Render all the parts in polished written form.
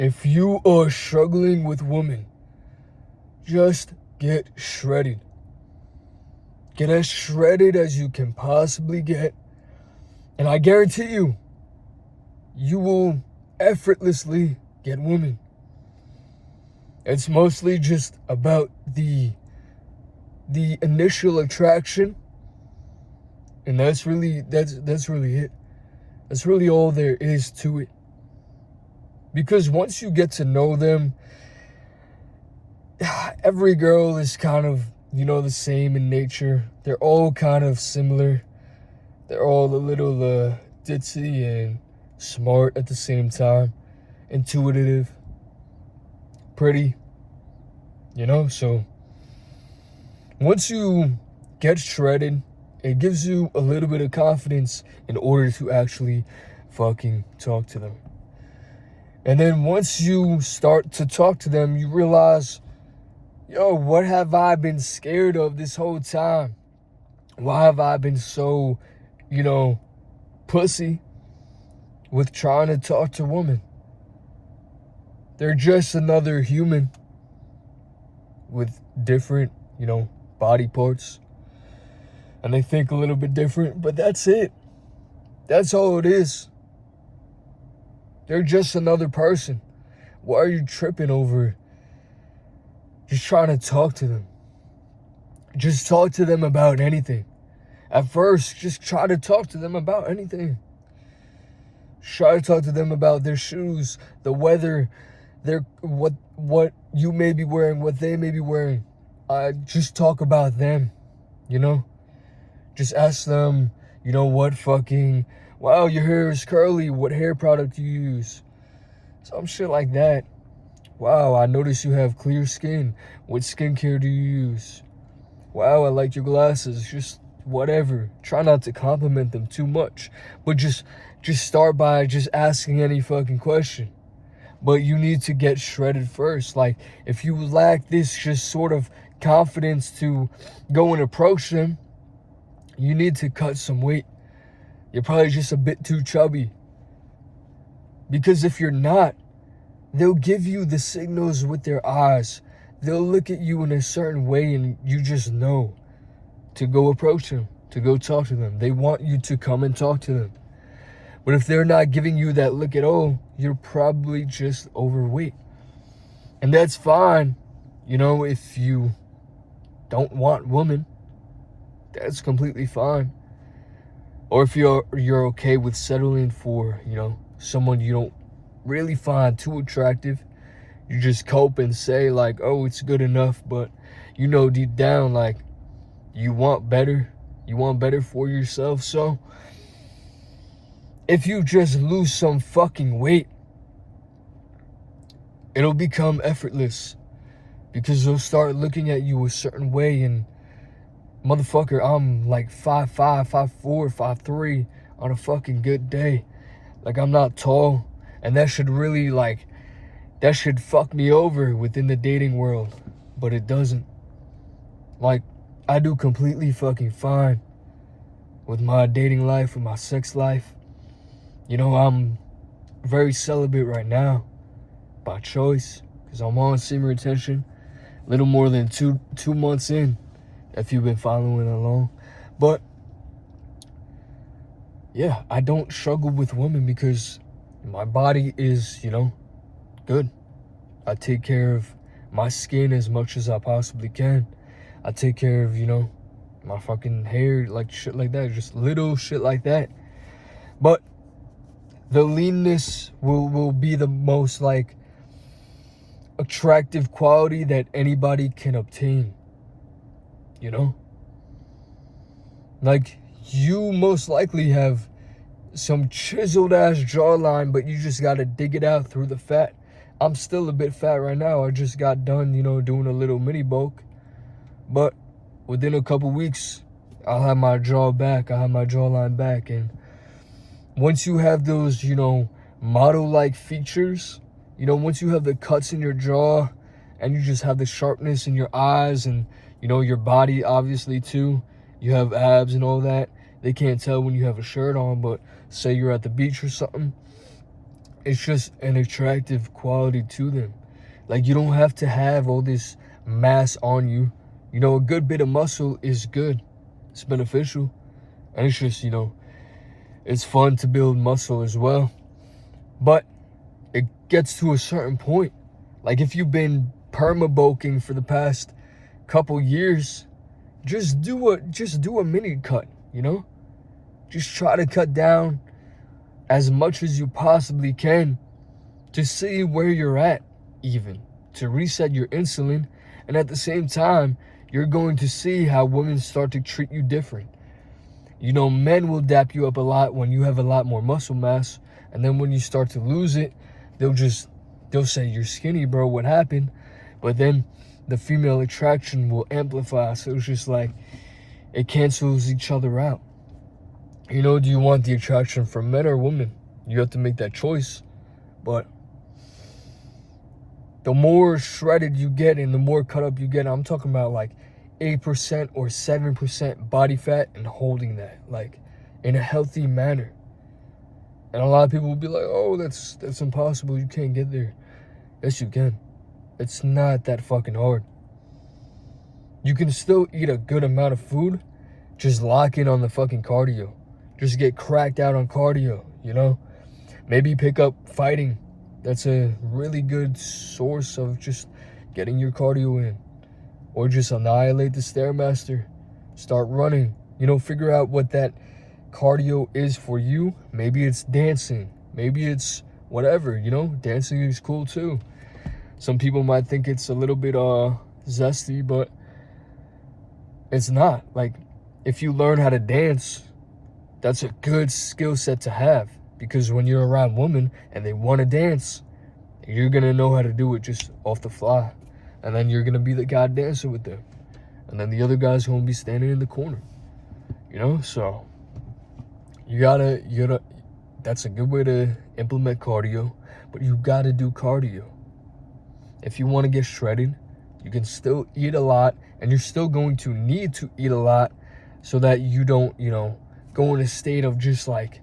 If you are struggling with women, just get shredded. Get as shredded as you can possibly get. And I guarantee you, you will effortlessly get women. It's mostly just about the initial attraction. And that's really it. That's really all there is to it. Because once you get to know them, every girl is kind of, the same in nature. They're all kind of similar. They're all a little ditzy and smart at the same time. Intuitive. Pretty. So once you get shredded, it gives you a little bit of confidence in order to actually fucking talk to them. And then once you start to talk to them, you realize, what have I been scared of this whole time? Why have I been so, pussy with trying to talk to women? They're just another human with different, body parts. And they think a little bit different, but that's it. That's all it is. They're just another person. Why are you tripping over just trying to talk to them? Just talk to them about anything. At first, just try to talk to them about anything. Try to talk to them about their shoes, the weather, what you may be wearing, what they may be wearing. Just talk about them, Just ask them, wow, your hair is curly. What hair product do you use? Some shit like that. Wow, I notice you have clear skin. What skincare do you use? Wow, I like your glasses. Just whatever. Try not to compliment them too much. But just start by just asking any fucking question. But you need to get shredded first. Like, if you lack this just sort of confidence to go and approach them, you need to cut some weight. You're probably just a bit too chubby. Because if you're not, they'll give you the signals with their eyes. They'll look at you in a certain way and you just know to go approach them, to go talk to them. They want you to come and talk to them. But if they're not giving you that look at all, you're probably just overweight. And that's fine, if you don't want women, that's completely fine. Or if you're okay with settling for, someone you don't really find too attractive, you just cope and say like, oh, it's good enough, but deep down, like, you want better for yourself. So if you just lose some fucking weight, it'll become effortless, because they'll start looking at you a certain way. And motherfucker, I'm like 5'5", 5'4", 5'3" on a fucking good day. Like, I'm not tall, and that should really, that should fuck me over within the dating world, but it doesn't. Like, I do completely fucking fine with my dating life, with my sex life. I'm very celibate right now by choice, because I'm on semen retention, a little more than two months in, if you've been following along. But yeah, I don't struggle with women because my body is, good. I take care of my skin as much as I possibly can. I take care of, my fucking hair, like shit like that, just little shit like that. But the leanness will be the most attractive quality that anybody can obtain. Like, you most likely have some chiseled ass jawline, but you just gotta dig it out through the fat. I'm still a bit fat right now. I just got done, doing a little mini bulk. But within a couple weeks, I'll have my jaw back. I'll have my jawline back. And once you have those, model-like features, once you have the cuts in your jaw and you just have the sharpness in your eyes and, your body, obviously, too. You have abs and all that. They can't tell when you have a shirt on, but say you're at the beach or something. it's just an attractive quality to them. Like, you don't have to have all this mass on you. You know, a good bit of muscle is good. It's beneficial. And it's just, you know, it's fun to build muscle as well. But it gets to a certain point. Like, if you've been perma bulking for the past couple years, just do a mini cut, you know? Just try to cut down as much as you possibly can to see where you're at, even to reset your insulin. And at the same time, you're going to see how women start to treat you different. You know, men will dap you up a lot when you have a lot more muscle mass. And then when you start to lose it, they'll say, you're skinny, bro, what happened? But then the female attraction will amplify. So it's just like, it cancels each other out. You know, do you want the attraction from men or women? You have to make that choice. But the more shredded you get and the more cut up you get, I'm talking about like 8% or 7% body fat and holding that, like, in a healthy manner. And a lot of people will be like, oh, that's impossible. You can't get there. Yes, you can. It's not that fucking hard. You can still eat a good amount of food. Just lock in on the fucking cardio. Just get cracked out on cardio, you know? Maybe pick up fighting. That's a really good source of just getting your cardio in. Or just annihilate the Stairmaster. Start running. You know, figure out what that cardio is for you. Maybe it's dancing. Maybe it's whatever, you know? Dancing is cool too. Some people might think it's a little bit zesty, but it's not. Like, if you learn how to dance, that's a good skill set to have. Because when you're around women and they want to dance, you're going to know how to do it just off the fly. And then you're going to be the guy dancing with them. And then the other guy's going to be standing in the corner. You know, so you gotta, that's a good way to implement cardio. But you got to do cardio. If you want to get shredded, you can still eat a lot. And you're still going to need to eat a lot so that you don't, you know, go in a state of just like,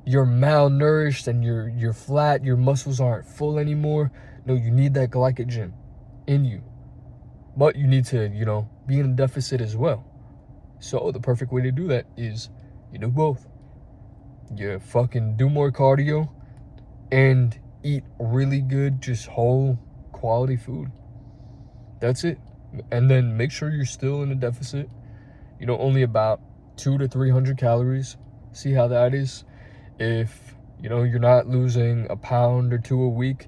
you're malnourished and you're flat, your muscles aren't full anymore. No, you need that glycogen in you. But you need to, you know, be in a deficit as well. So the perfect way to do that is you do both. You fucking do more cardio and eat really good, just whole quality food. That's it. And then make sure you're still in a deficit. You know, only about 200 to 300 calories. See how that is. If, you know, you're not losing a pound or two a week,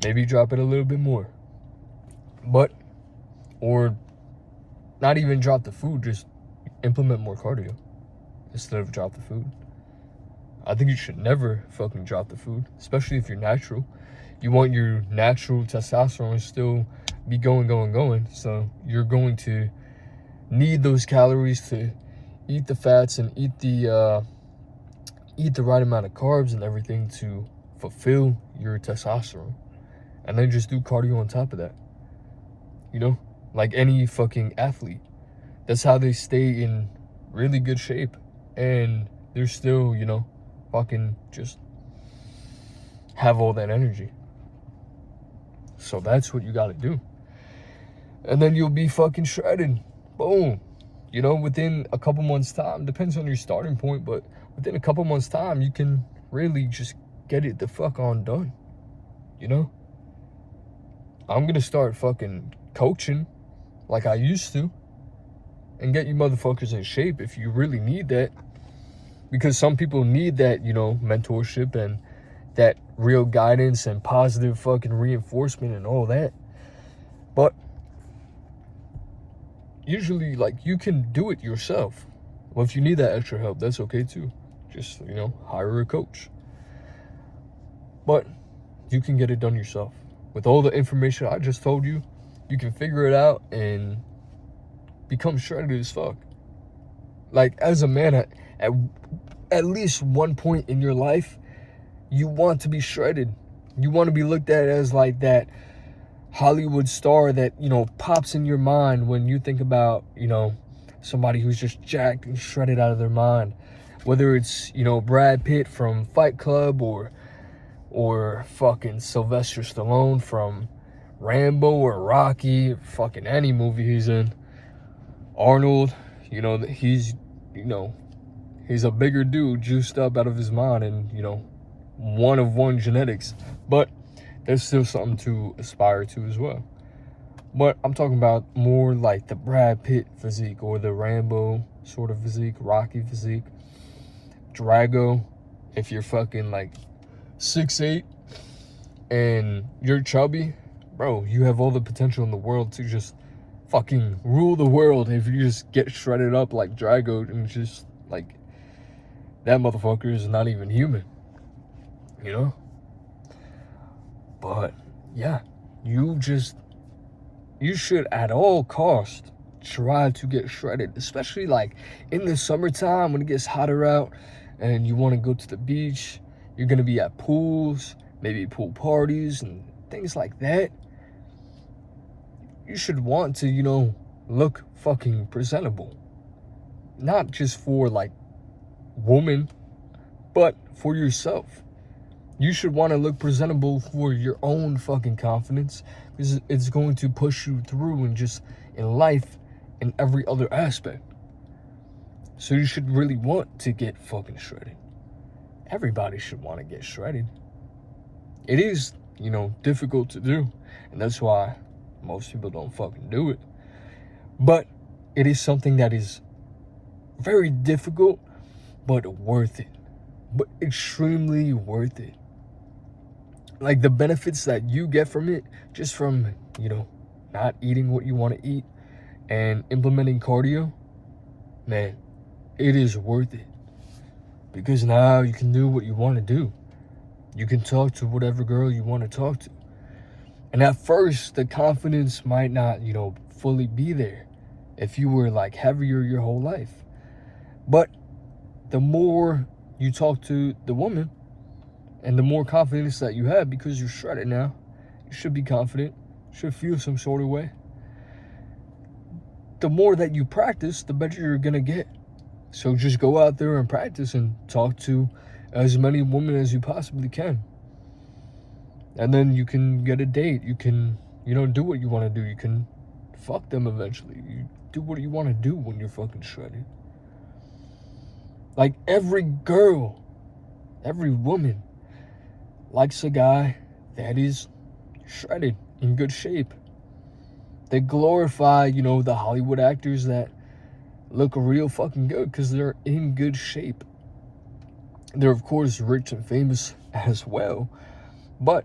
maybe drop it a little bit more. But, or not even drop the food, just implement more cardio instead of drop the food. I think you should never fucking drop the food, especially if you're natural. You want your natural testosterone to still be going. So you're going to need those calories to eat the fats and eat the right amount of carbs and everything to fulfill your testosterone. And then just do cardio on top of that. You know, like any fucking athlete. That's how they stay in really good shape. And they're still, you know, fucking just have all that energy. So that's what you gotta do. And then you'll be fucking shredded. Boom. You know, within a couple months' time, depends on your starting point, but within a couple months' time, you can really just get it the fuck on done. You know? I'm gonna start fucking coaching like I used to and get you motherfuckers in shape if you really need that. Because some people need that, you know, mentorship and that real guidance and positive fucking reinforcement and all that. But usually, like, you can do it yourself. Well, if you need that extra help, that's okay too. Just, you know, hire a coach. But you can get it done yourself. With all the information I just told you, you can figure it out and become shredded as fuck. Like, as a man, at least one point in your life, you want to be shredded. You want to be looked at as like that Hollywood star that, you know, pops in your mind when you think about, you know, somebody who's just jacked and shredded out of their mind. Whether it's, you know, Brad Pitt from Fight Club or or fucking Sylvester Stallone from Rambo or Rocky, fucking any movie he's in. Arnold, he's a bigger dude, juiced up out of his mind, and one of one genetics, but there's still something to aspire to as well. But I'm talking about more like the Brad Pitt physique or the Rambo sort of physique, Rocky physique, Drago. If you're fucking like 6'8" and you're chubby, bro, you have all the potential in the world to just fucking rule the world if you just get shredded up like Drago, and just like that motherfucker is not even human, But yeah, you should at all cost try to get shredded, especially like in the summertime when it gets hotter out and you want to go to the beach. You're going to be at pools, maybe pool parties and things like that. You should want to, look fucking presentable. Not just for like women, but for yourself. You should want to look presentable for your own fucking confidence, because it's going to push you through and just in life in every other aspect. So you should really want to get fucking shredded. Everybody should want to get shredded. It is, difficult to do, and that's why most people don't fucking do it. But it is something that is very difficult, but worth it. But extremely worth it. Like the benefits that you get from it, just from, not eating what you want to eat and implementing cardio, man, it is worth it. Because now you can do what you want to do. You can talk to whatever girl you want to talk to. And at first, the confidence might not, fully be there if you were like heavier your whole life. But the more you talk to the woman, and the more confidence that you have, because you're shredded now, you should be confident, should feel some sort of way. The more that you practice, the better you're gonna get. So just go out there and practice and talk to as many women as you possibly can. And then you can get a date. You can, do what you want to do. You can fuck them eventually. You do what you want to do when you're fucking shredded. Like every girl, every woman likes a guy that is shredded, in good shape. They glorify, the Hollywood actors that look real fucking good because they're in good shape. They're, of course, rich and famous as well, but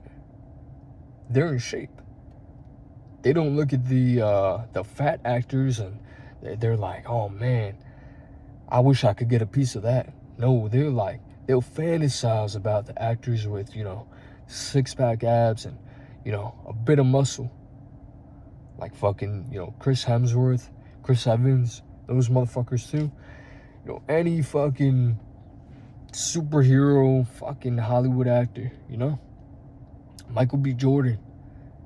they're in shape. They don't look at the fat actors and they're like, oh man, I wish I could get a piece of that. No, they'll fantasize about the actors with, six-pack abs and, a bit of muscle. Like fucking, Chris Hemsworth, Chris Evans, those motherfuckers too. Any fucking superhero fucking Hollywood actor, Michael B. Jordan.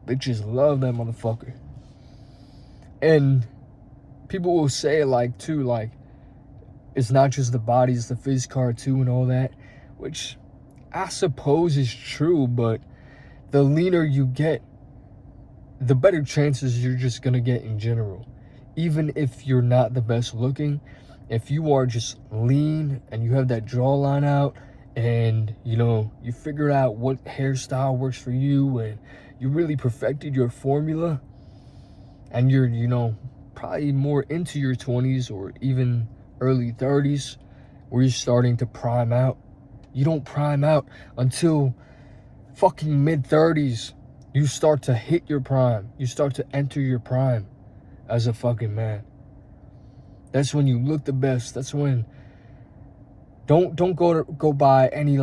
Bitches love that motherfucker. And people will say it's not just the body, it's the face card too and all that, which I suppose is true, but the leaner you get, the better chances you're just gonna get in general. Even if you're not the best looking, if you are just lean and you have that jawline out and, you figured out what hairstyle works for you and you really perfected your formula and you're, probably more into your 20s or even early 30s where you're starting to prime out. You don't prime out until fucking mid-30s. You start to hit your prime. You start to enter your prime as a fucking man. That's when you look the best. That's when don't go by any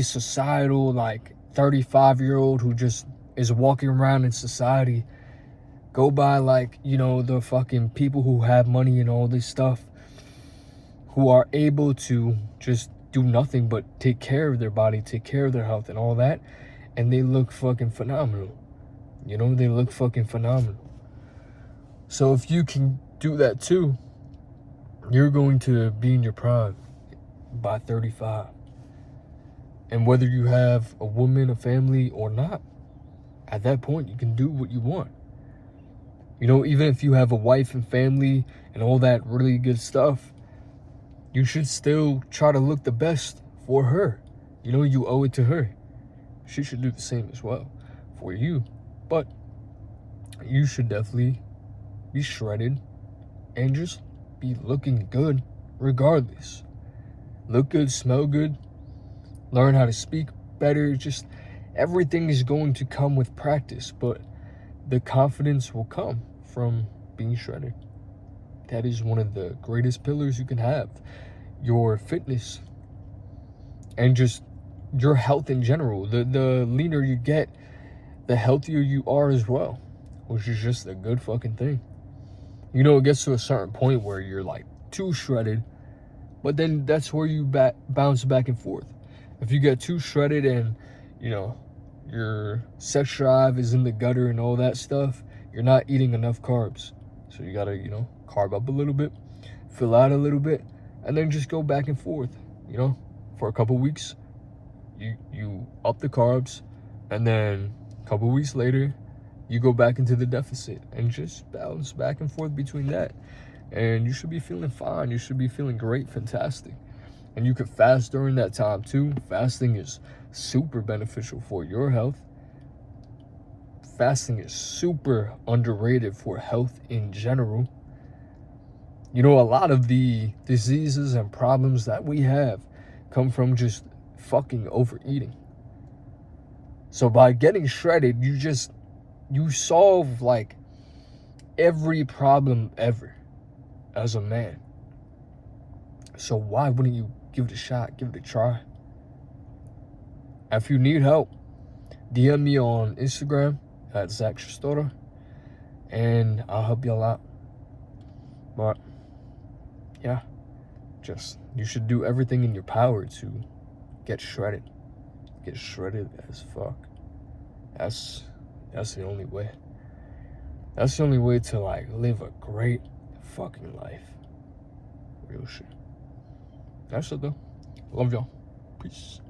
societal 35-year-old who just is walking around in society. Go by the fucking people who have money and all this stuff, who are able to just do nothing but take care of their body, take care of their health and all that, and they look fucking phenomenal. They look fucking phenomenal. So if you can do that too, you're going to be in your prime by 35. And whether you have a woman, a family, or not, at that point, you can do what you want. You know, even if you have a wife and family and all that really good stuff, you should still try to look the best for her. You know, you owe it to her. She should do the same as well for you. But you should definitely be shredded and just be looking good regardless. Look good, smell good, learn how to speak better. Just everything is going to come with practice, but the confidence will come from being shredded. That is one of the greatest pillars you can have. Your fitness and just your health in general. The leaner you get, the healthier you are as well, which is just a good fucking thing. You know, it gets to a certain point where you're like too shredded, but then that's where you bounce back and forth. If you get too shredded and, you know, your sex drive is in the gutter and all that stuff, you're not eating enough carbs. So you gotta, you know, carb up a little bit, fill out a little bit, and then just go back and forth, you know, for a couple weeks. You up the carbs, and then a couple weeks later, you go back into the deficit and just bounce back and forth between that. And you should be feeling fine. You should be feeling great, fantastic. And you could fast during that time too. Fasting is super beneficial for your health. Fasting is super underrated for health in general. You know, a lot of the diseases and problems that we have come from just fucking overeating. So by getting shredded, you solve like every problem ever as a man. So why wouldn't you give it a shot, give it a try? If you need help, DM me on Instagram at Zach Shistora, and I'll help you all out. But yeah, just you should do everything in your power to get shredded. Get shredded as fuck. That's the only way. That's the only way to like live a great fucking life. Real shit. That's it though. Love y'all. Peace.